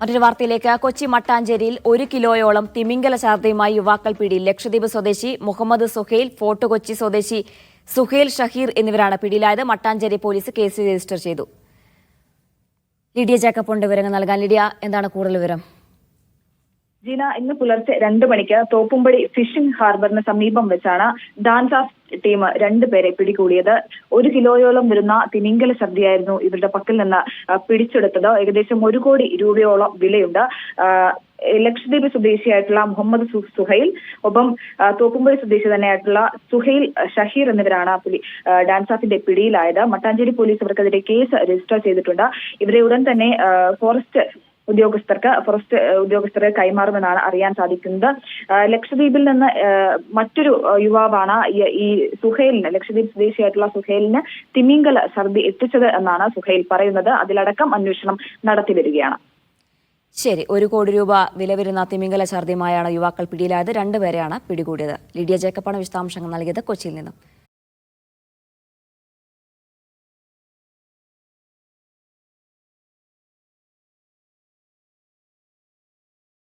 മറ്റൊരു വാർത്തയിലേക്ക്. കൊച്ചി മട്ടാഞ്ചേരിയിൽ 1 കിലോയോളം തിമിംഗല ഛാർദയുമായി യുവാക്കൾ പിടിയിൽ. ലക്ഷദ്വീപ് സ്വദേശി മുഹമ്മദ് സുഹൈൽ, ഫോർട്ട് കൊച്ചി സ്വദേശി സുഹൈൽ ഷഹീർ എന്നിവരാണ് പിടിയിലായത്. മട്ടാഞ്ചേരി പോലീസ് കേസ് രജിസ്റ്റർ ചെയ്തു. ലിഡിയ ജേക്കബ് വിവരങ്ങൾ നൽകാൻ. ലിഡിയ, എന്താണ് കൂടുതൽ വിവരം? ജീന, ഇന്ന് പുലർച്ചെ 2 മണിക്ക് തോപ്പുംപടി ഫിഷിംഗ് ഹാർബറിന് സമീപം വെച്ചാണ് ഡാൻസ് ഓഫ് ടീം 2 പേരെ പിടികൂടിയത്. 1 കിലോയോളം വരുന്ന തിമിംഗല ഛർദിയായിരുന്നു ഇവരുടെ പക്കൽ നിന്ന് പിടിച്ചെടുത്തത്. ഏകദേശം 1 കോടി രൂപയോളം വിലയുണ്ട്. ലക്ഷദ്വീപ് സ്വദേശിയായിട്ടുള്ള മുഹമ്മദ് സുഹൈൽ, ഒപ്പം തോപ്പുംപടി സ്വദേശി തന്നെയായിട്ടുള്ള സുഹൈൽ ഷഹീർ എന്നിവരാണ് ഡാൻസ് ഓഫിന്റെ പിടിയിലായത്. മട്ടാഞ്ചേരി പോലീസ് ഇവർക്കെതിരെ കേസ് രജിസ്റ്റർ ചെയ്തിട്ടുണ്ട്. ഇവരെ ഉടൻ തന്നെ ഫോറസ്റ്റ് ഉദ്യോഗസ്ഥരെ കൈമാറുമെന്നാണ് അറിയാൻ സാധിക്കുന്നത്. ലക്ഷദ്വീപിൽ നിന്ന് മറ്റൊരു യുവാവാണ് ഈ സുഹൈലിന്, ലക്ഷദ്വീപ് സ്വദേശിയായിട്ടുള്ള സുഹൈലിന് തിമിംഗല ഛർദി എത്തിച്ചത് എന്നാണ് സുഹൈൽ പറയുന്നത്. അതിലടക്കം അന്വേഷണം നടത്തി വരികയാണ്. ശരി, 1 കോടി രൂപ വില വരുന്ന തിമിംഗല ഛർദിയുമായാണ് യുവാക്കൾ പിടിയിലായത്. 2 പേരെയാണ് പിടികൂടിയത്. ലിഡിയ ജേക്കബാണ് വിശദാംശങ്ങൾ നൽകിയത് കൊച്ചിയിൽ നിന്നും.